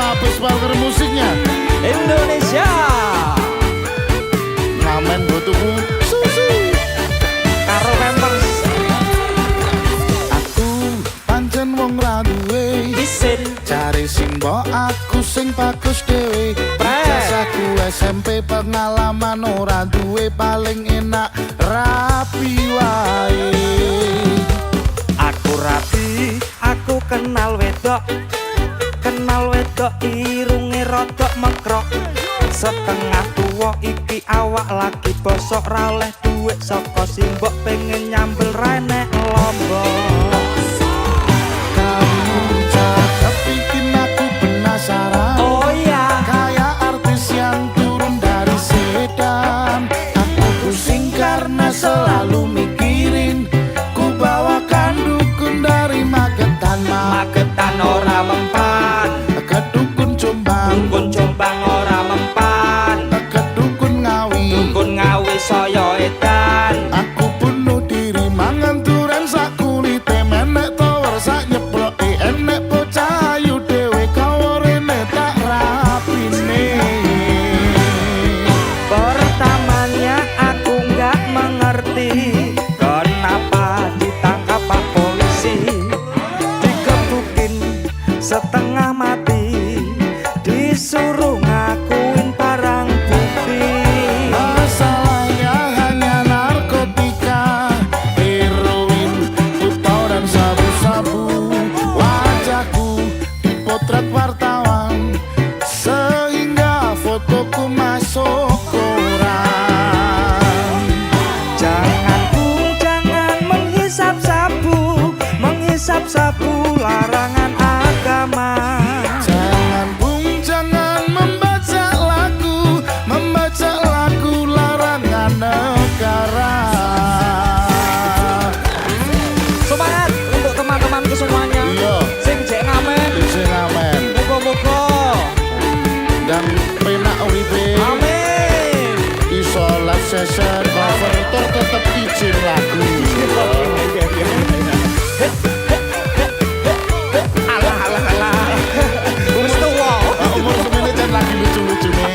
Mabes Parker musiknya Indonesia. Ngamen butuhku susu Karo Pampers. Aku pancen wong ra duwe Isin. cari sing mbok aku sing bagus dhewe. Jasaku SMP pengalaman ora duwe paling enak rapi wae. Aku rapi, aku kenal wedok. Kenal wedok irunge rodok mekrok. Setengah tuwa iki awak lagi bosok ra oleh duit saka simbok pengen nyambel renek lombok. Kamu cakep bikin aku penasaran. Oh iya, Kayak artis yang turun dari sedan. Aku pusing karena selalu mikirin ku bawakan dukun dari Magetan. Magetan ora mempan, Ke dukun Jombang, dukun Jombang ora mempan, ke dukun Ngawi. dukun Ngawi saya edan. Aku bunuh diri mangan duren sak kulite menek tower sak nyeploke enek bocah ayu dhewe kaworene tak rapine. Pertamanya aku nggak mengerti kenapa ditangkap Pak Polisi, dikebukin setengah mati, disuruh ngakuin barang bukti. Masalahnya hanya narkotika, heroin, putau dan sabu-sabu. Wajahku dipotret wartawan sehingga fotoku masuk koran. Jangan Bung, jangan menghisap sabu larangan agama. Jangan Bung, jangan membaca lagu larangan negara. Semangat untuk teman-temanku semuanya. Iya, Sing jek ngamen, sing ngamen muga-muga dan penak uripe. amin. Iso live session cover tur tetep izin lagu. Alah alah alah. Wis tuwa. Umur semene jan lagi lucu-lucu nih.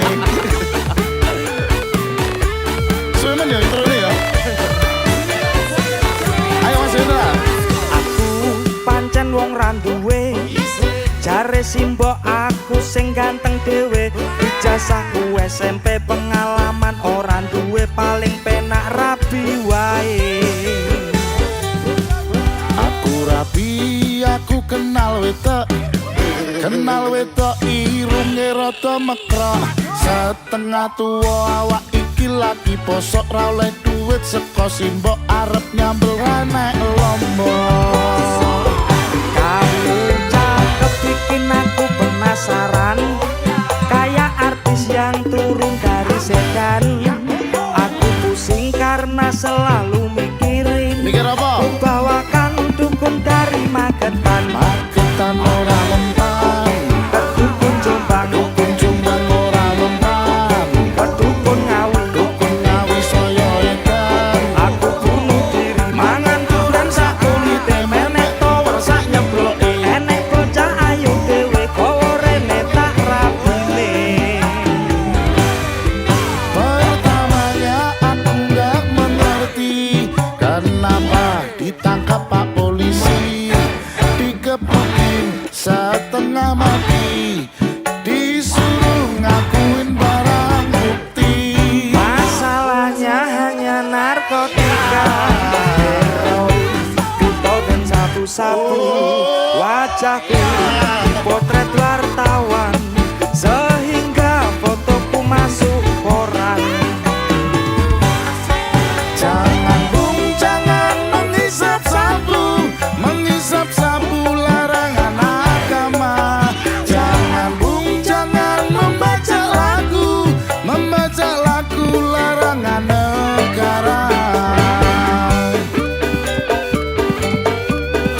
Semen ya intro ini ya. Ayo Mas Hendra. Aku pancen wong ra duwe. Jare simbok aku sing ganteng dhewe. Ijazahku SMP pengalaman ora duwe paling penak rabi wae. Aku rapi, aku kenal wedok. Kenal wedok irunge rada mekrok. Setengah tuwa awak iki lagi bosok ra oleh duit saka simbok arep nyambel renek lombok. Kamu cakep bikin aku penasaran, kayak artis yang turun dari sedan. Aku pusing karena selalu mikirin Mikir apa? ku bawakan dukun dari Magetan. Magetan ora mempan, Ke dukun Jombang, dukun Jombang ora mempan, ke dukun Ngawi. dukun Ngawi saya edan. Aku bunuh diri mangan duren sak kulite menek tower sak nyebloke enek bocah ayu dhewe kaworene tak rapine. Pertamanya aku nggak mengerti kenapa ditangkap Pak Polisi, dikebukin setengah mati, disuruh ngakuin barang bukti. Masalahnya hanya narkotika, heroin, putau dan sabu-sabu. Wajahku potret wartawan sehingga fotoku masuk koran. Jangan Bung, jangan menghisap sabu larangan agama. Jangan Bung, jangan membaca lagu larangan negara.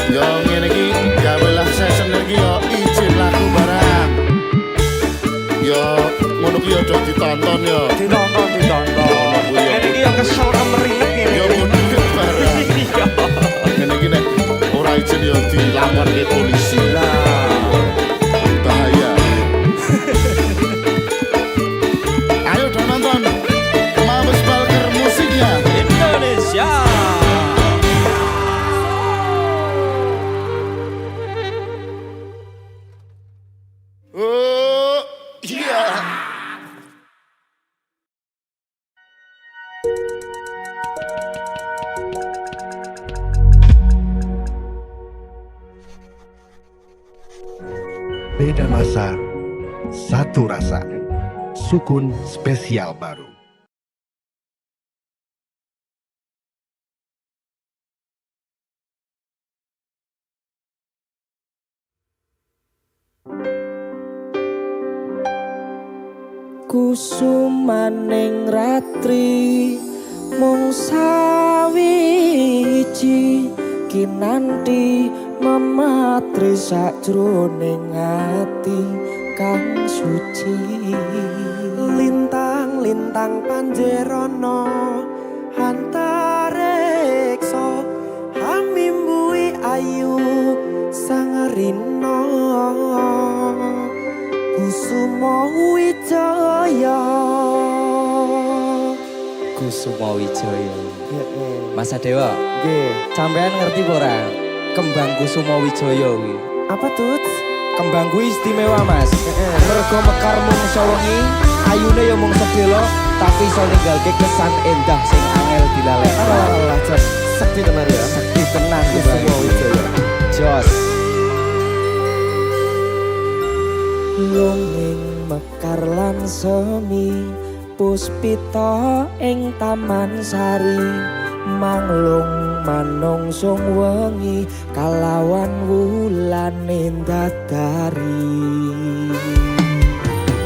Yo ngene iki gawelah session iki yo izin lagu barang. Yo ngono ki yo do ditonton yo. Ditonton. Ini dia kesel kemerinek ini. Yo ngono barang. Ngene iki nek ora izin yo dilamar ke polisi. Lah, Bahaya. Oh, iya. Beda masa, satu rasa. Sukun spesial baru. Kusumaning ratri mung sawiji kinanti mematri sajroning ati kang suci lintang-lintang panjerana antareksa hamimbui ayu sangarina Kusuma Wijaya Kusuma Wijaya. Mas Dewa, nggih sampean ngerti ora kembang Kusuma Wijaya kuwi? apa tuh Kembang kuwi istimewa, Mas. Mergo mekar mung sawengi, ayune ya mung sedelo, tapi iso ninggalke kesan endah sing angel dilalekno. Allah jas sekti tenan ya Sekti tenan Kusuma Wijaya Jos. Longing mekar lan semi puspita ing taman sari manglung manungsung wengi kalawan wulane dadari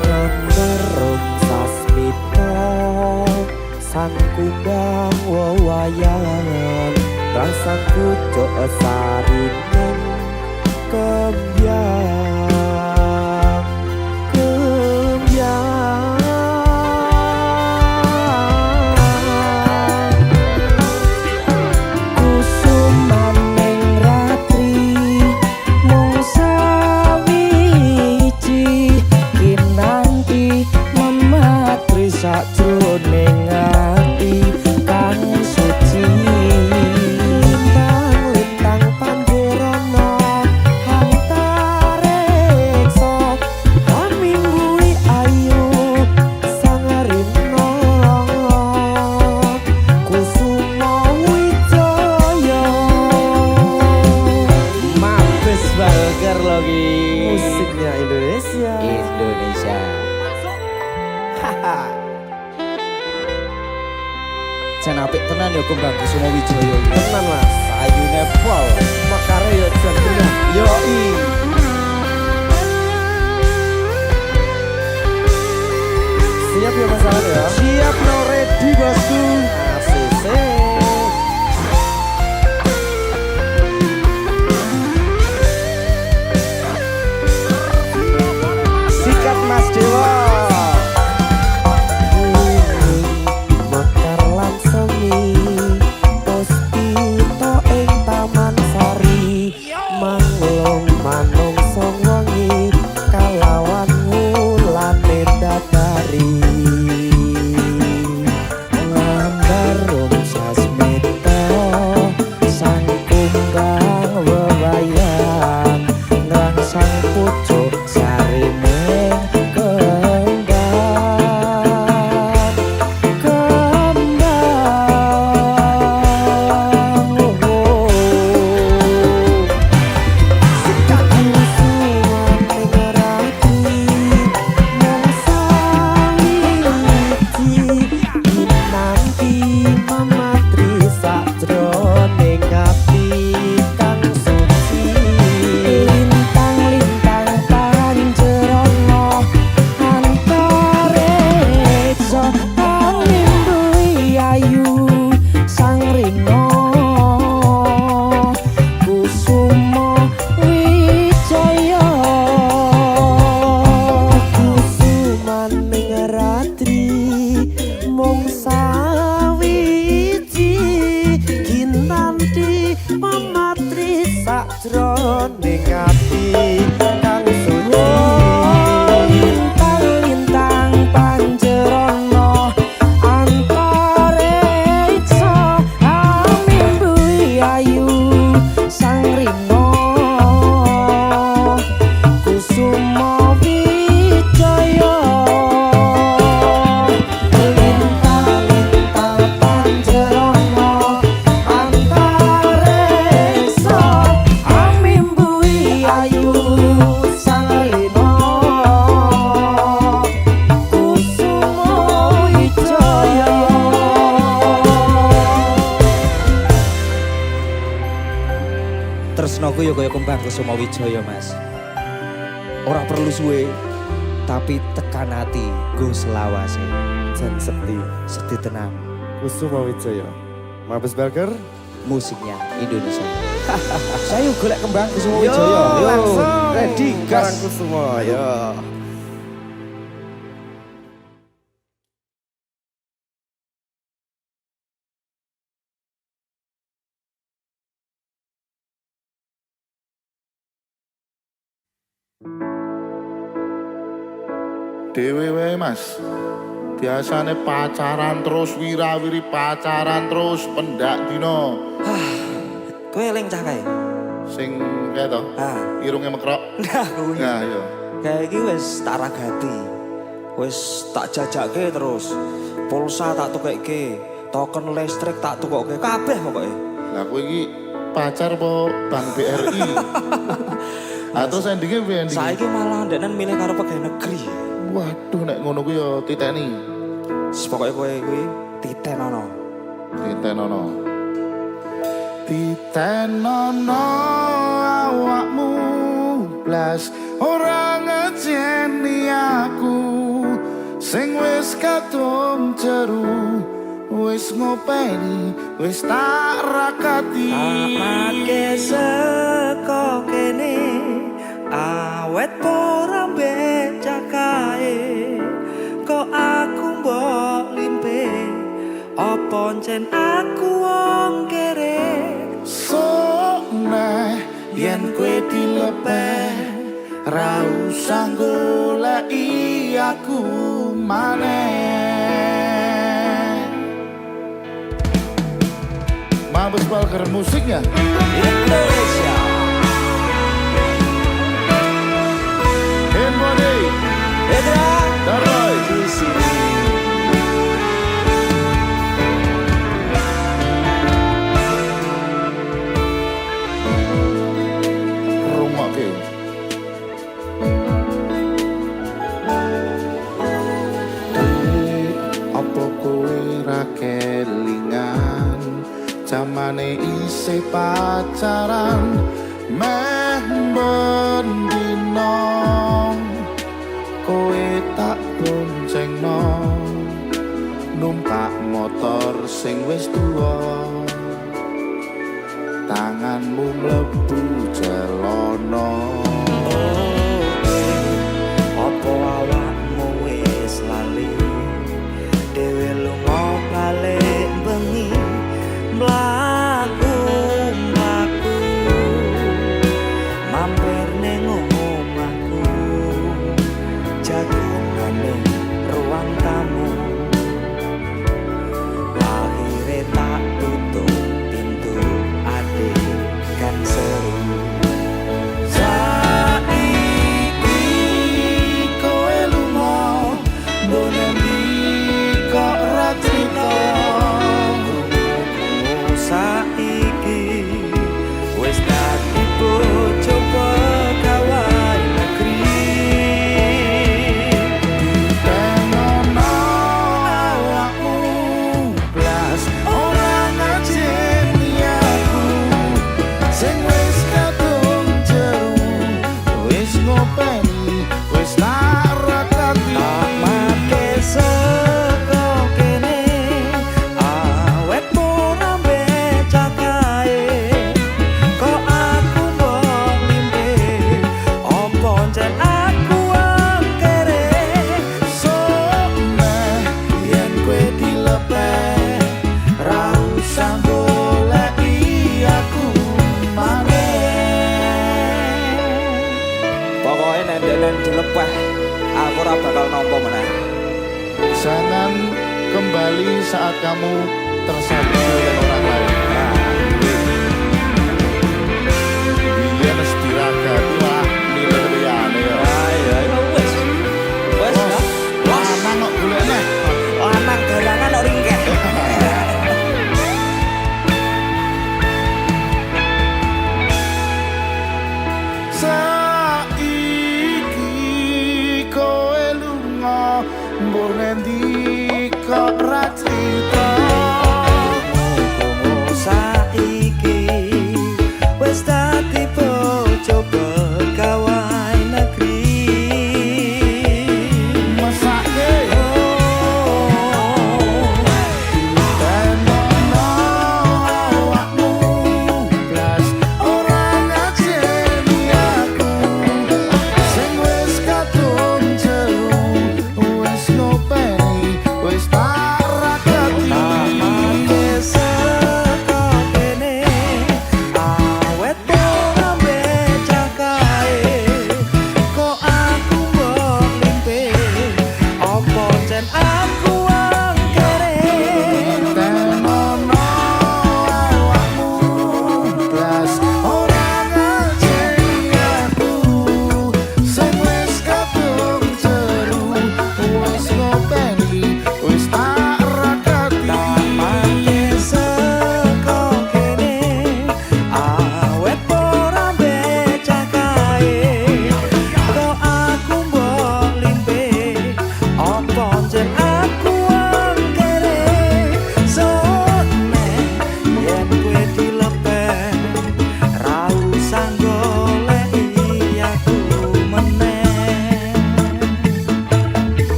ngambarung sasmita sang kumbang wewayan rasaku cok sarinen kembyang sajroning ati kang suci lintang-lintang panjerana antareksa hamimbui ayu sangarina Kusuma Wijaya Mabes Balger lagi. musiknya Indonesia Indonesia. Jan apik tenan ya kembang Kusuma Wijaya. tenan mas Ayune pol. makare ya jan tenan Yoi. siap ya masalah ya Siap no ready bosku. ACC Sikat Mas Dewa. mekar lan semi puspita ing taman sari manglung manungsung wengi kalawan wulane dadari ya kaya kembang Kusuma Wijaya Mas. Ora perlu suwe, tapi tekan hati go selawase. Jan Sekti, Sekti tenang, Kusuma Wijaya, Mabes Burger. musiknya Indonesia. Saya golek kembang Kusuma Yo, Wijaya. Yo, langsung. ready Karang gas. Kusuma, yo. Dewe wae Mas. Biasane pacaran terus wirawiri pacaran terus pendak dino. Kowe eling cah kae. Sing kae to, Ah, irunge mekrok. nah kuwi. Nah, yo. Kayak iki wis tak ragati. Wis tak jajake terus. Pulsa tak tukekke, token listrik tak tukokke, kabeh pokoke. Lah kowe iki pacar apa Bank BRI? Atau endingnya piye endingnya? Saiki malah ndeknen milih karo pegawai negeri. Waduh nek ngono ku yo titeni. Pokoke kowe kuwi titenono. Titenono. Titenono awakmu blas ora ngejeni aku sing wis kadung jeru wis ngopeni wis tak rakati. Amake seko kene awet ora becak kae kok aku mbok limpe apa ncen aku wong kere Sok neh yen kowe dilepeh ra usah goleki aku maneh. Mabes Burger musiknya. Indonesia. Embody, Edra Daroy. di sini. Rungokke. Apa kowe ra kelingan zamane isih pacaran meh bendino kowe tak boncengno numpak motor sing wis tuwa tanganmu mlebu celono. Apa awakmu wis lali dhewe lunga balik bengi mlaku mampir ning omahku jagongane ruang tamu akhire tak tutup pintu adegan seru. Saiki kowe lunga mbok endi kok ra crita. Saiki wis dadi bojo pegawai negeri. Tenono awakmu blas ora ngajeni aku sing wis kadung jeru wis ngopeni wis tak rakati. Amake seko kene awet ora becak kae kok aku mbok limpe opo ncen aku angkere. Sok neh yen kowe dilepeh ra usah goleki aku maneh. Pokoke nek ndenen dilepeh aku ora bakal nampa meneh. Jangan kembali saat kamu tersakiti oleh orang lain. Biar istirahat wah milih liyane ya. Ayo wis. Wis ya. Lanang kok golekne. Lanang garangan kok ringkeh. Saiki kowe lunga mbok ngendi kok ra crita. Saiki wis dadi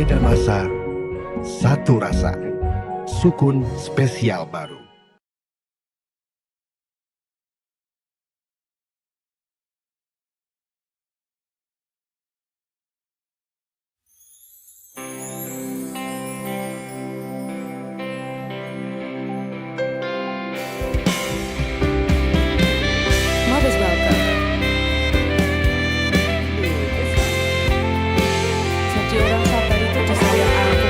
Beda masa, satu rasa. Sukun spesial baru. Mabes Balkan. Jadi orang sabar itu disayang aku.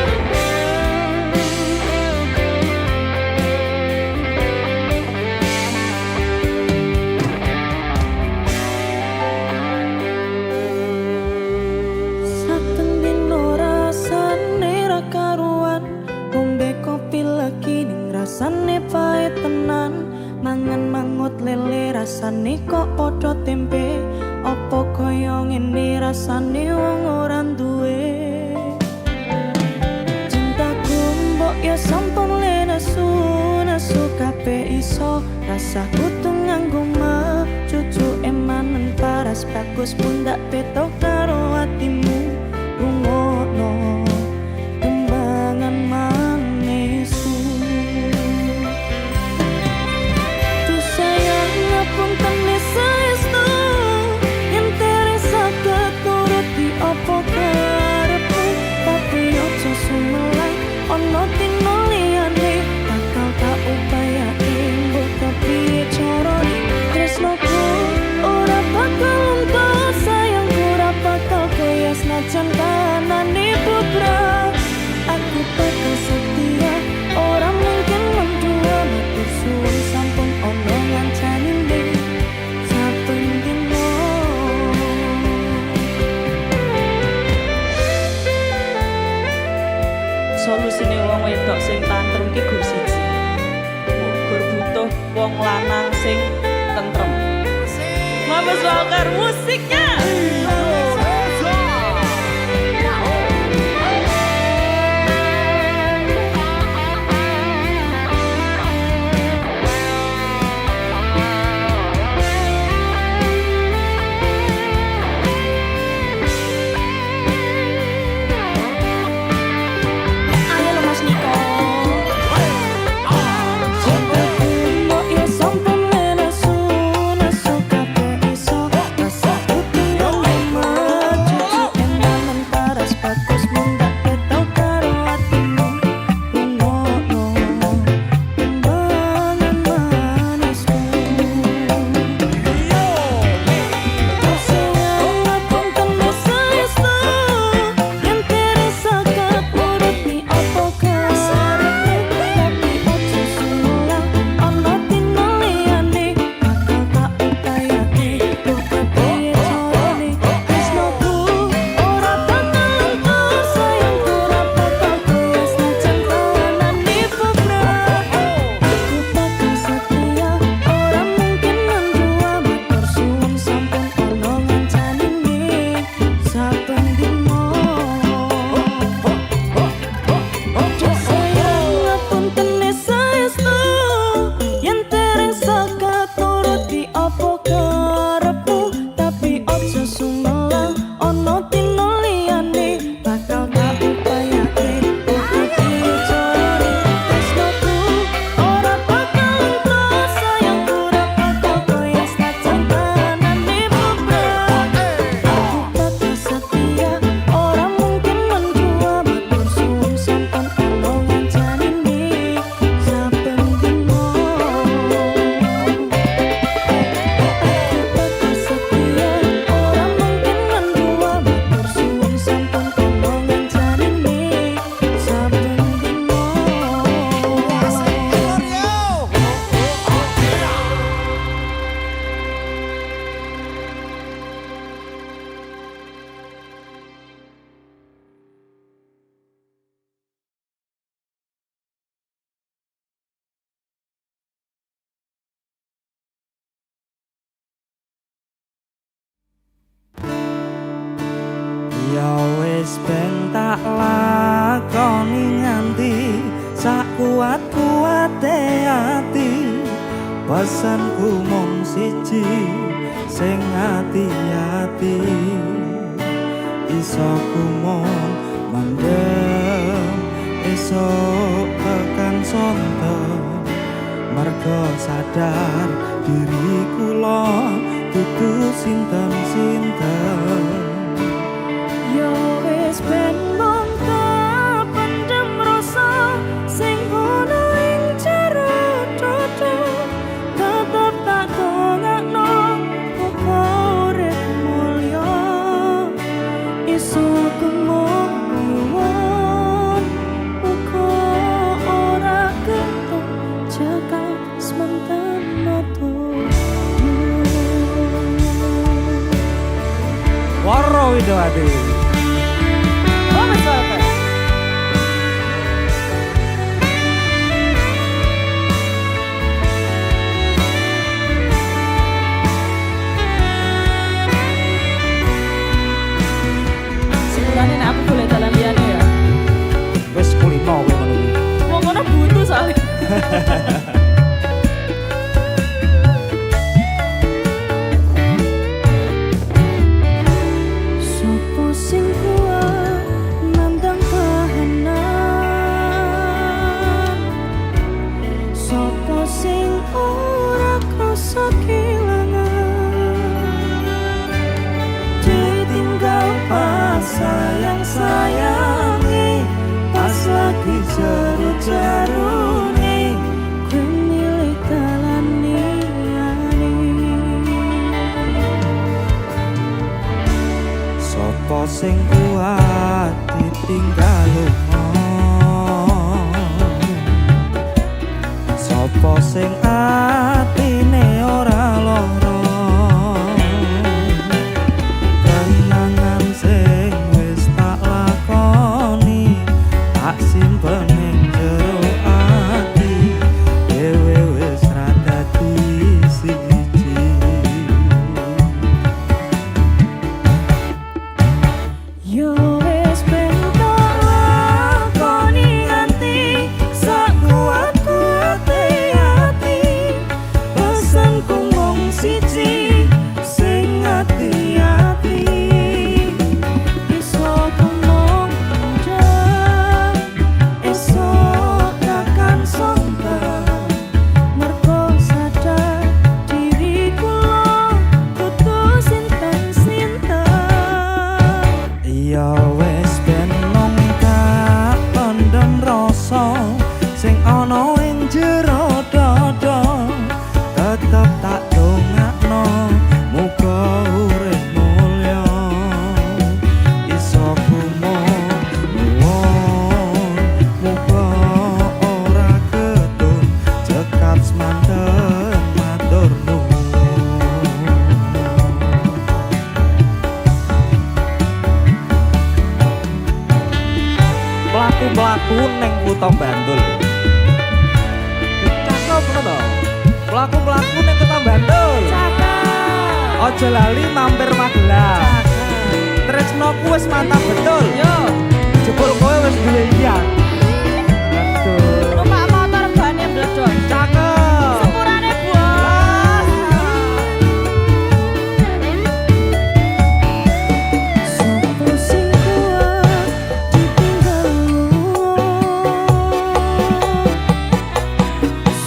Saben dino rasane ra karuan, ngombe kopi lagi ning rasane pahit tenan. Mangan mangut lele rasane kok padha tempe, opo kaya ngene rasane wong ora duwe. Cintaku mbok ya sampun le nesu kabeh iso, rasaku tuh nganggo mah cucu emanen paras bagus pun ndak beto karo atimu. Rungokno kembangan manisku. Punten saestu yen teresa keturuti apa karepmu, tapi ojo sumelai ono tino liyane bakal tak upayake mbok kepiye carane. Tresnoku ora bakal entuk, sayangku ora bakal kaya senajan kanane bubrah. Aku bakal setia, ora mungkin mendua matur suwun sampun ono ngancani. Solusine wong wedok sing tantrem ki gur siji. Gur butuh wong lanang sing tentrem. Mabes Balkan musiknya. Ya wis ben tak lakoni nganti sak kuat-kuate ati. Pesanku mung siji, sing hati-hati. Iso ku mung Mandem esok tekan sonten mergo sadar diri kula dudu sinten-sinten. Yo wis ben mung kependem rasa sing ono ing jero dodo, tetep tak dongakno uga urip mulya. Iso kumong nyuwun uga ora ketut cekak semanten noto. Waro Widowati. Sebenarnya nek aku boleh dalan liyane ya. Wis kulino kowe ngono kuwi. Wong ngono butuh soalnya. Sopo sing kuat nandang kahanan, sopo sing ora krasa kelangan, ditinggal pas sayang-sayangi, pas lagi jaru-jarune, kowe milih dalan liyane. Sopo sing kuat ditinggal lunga, sopo sing atine ora lara, kenangan sing wis tak lakoni tak simpen ning jero ati, dhewe wis ra dadi siji. Yo wis ben tak lakoni nganti sak kuat-kuate ati, pesanku mung siji sing ati-ati, iso kumong ndang esok takkan sonten mergo sadar diri kula kudu sinten-sinten. Ya wis ben mung tak pendem rasa sing ana ing jero dada, tetep tak dongakno muga urip mulya, iso kumong nuwun muga ora ketun cekap semanten matur nuwun. Pelaku-pelaku neng kutha Bantul. Cakep ngono to. Pelaku-pelaku neng kutha Bantul. Aja lali mampir Magelang. Tresnoku wis mantap betul. Yo. Jebul kowe wis duwe iya. Aduh. Numpak motor bane bledon. Cakep. Sepurane bos. Sopo sing kuat ditinggal lunga,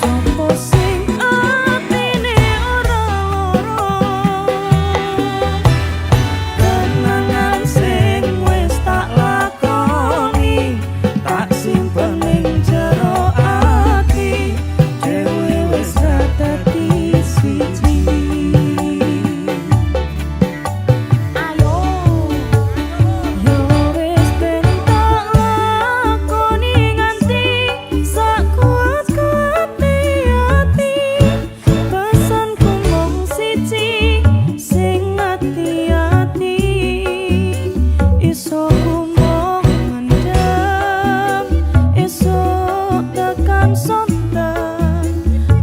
sopo sing atine ora lara, kenangan sing wis tak lakoni tak simpen ning jero ati, dhewe wis ra dadi siji. Ayo, yo wis ben tak lakoni nganti sak kuat-kuate ati, pesanku mung siji sing ati-ati, iso kumong mendem esok tekan sonten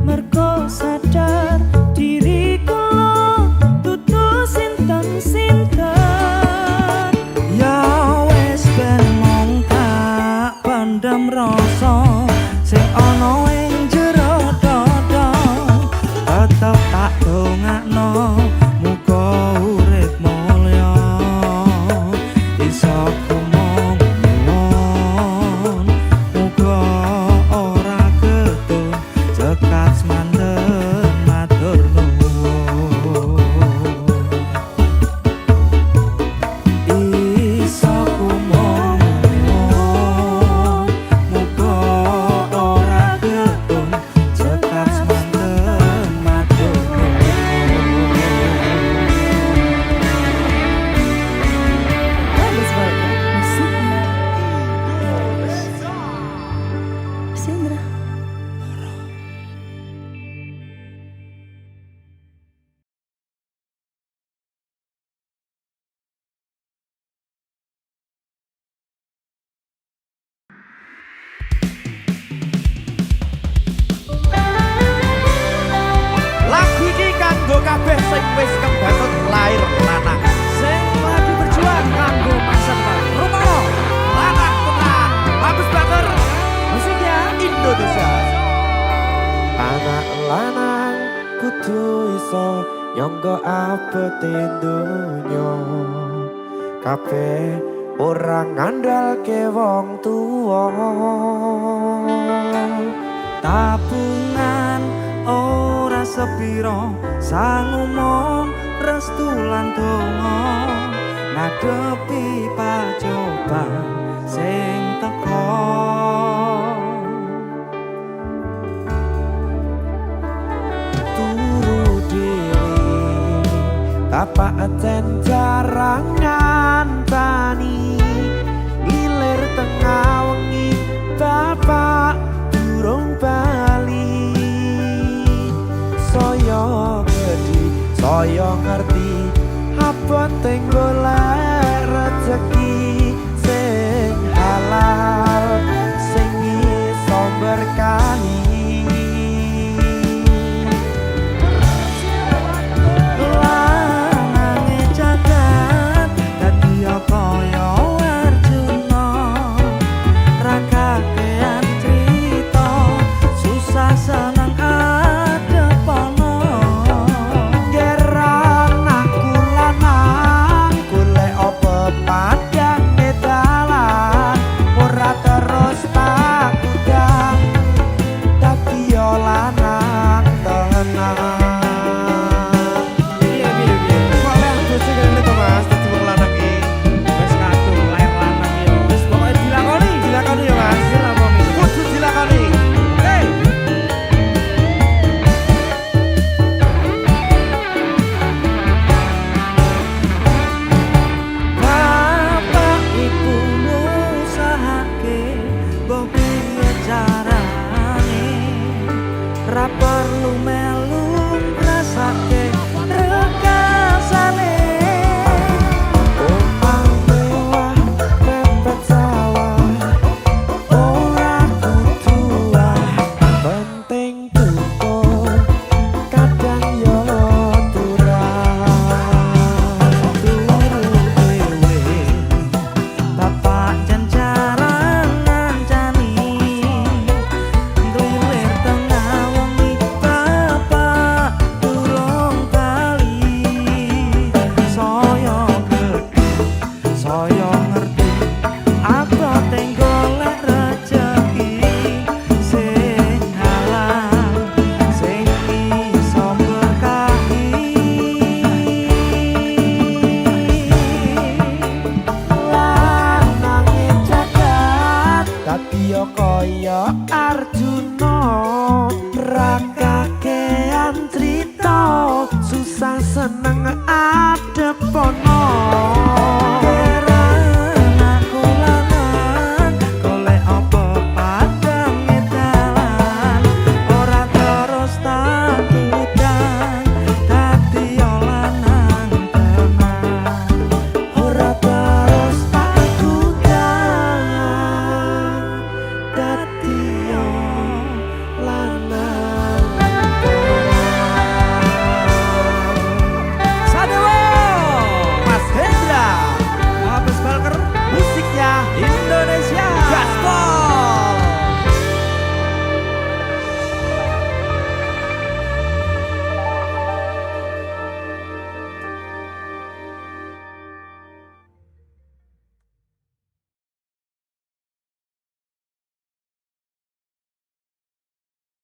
mergo sadar diri kula dudu sinten-sinten. Ya wis ben mung tak pendem rasa sing ana ing jero dada, tetep tak dongakno muga urip mulya, iso kumong sing wis kebatut lair lanang. Sing lagi berjuang kanggo masa depan. Rumono, Lanang tenang, Mabes Bakar musiknya Indonesia. Anak lanang kudu iso nyangga abete donya. Kabeh ora ngandalke wong tuwa. tabungan ora sepiro sangumon restu lan donga ngadepi pacoban sing teko Turu dhewe tapak aten jarang ngantani ilir tengah wengi bapak durung bali saya gedi saya ngerti abote golek rezeki sing halal sing iso berkahi lanange jagat dadi kaya Arjuna ra kakean crita susah seneng adepono gerang aku lanang golek apa padang dalan ora terus tak udang tapi yo lanang tenang piye kok lek bojo kene to Mas dadi wong lanang iki wis kadung lair lanang ya wis pokoke dilakoni dilakoni ya Mas dilakoni kudu dilakoni hei bapak ibu ngusahake mbok piye carane ra perlu melu ngrasake rekasane omah mewah mepet sawah ora kudu penting tutur kadang yo dewe bapak jan jarang ngancani duwer tengah wengi bapak durung bali saya gedhe saya ngerti apa golek rezeki sing halal sing iso berkahi lanange jagat dadi yo kaya Arjuna ra kakean crita susah seneng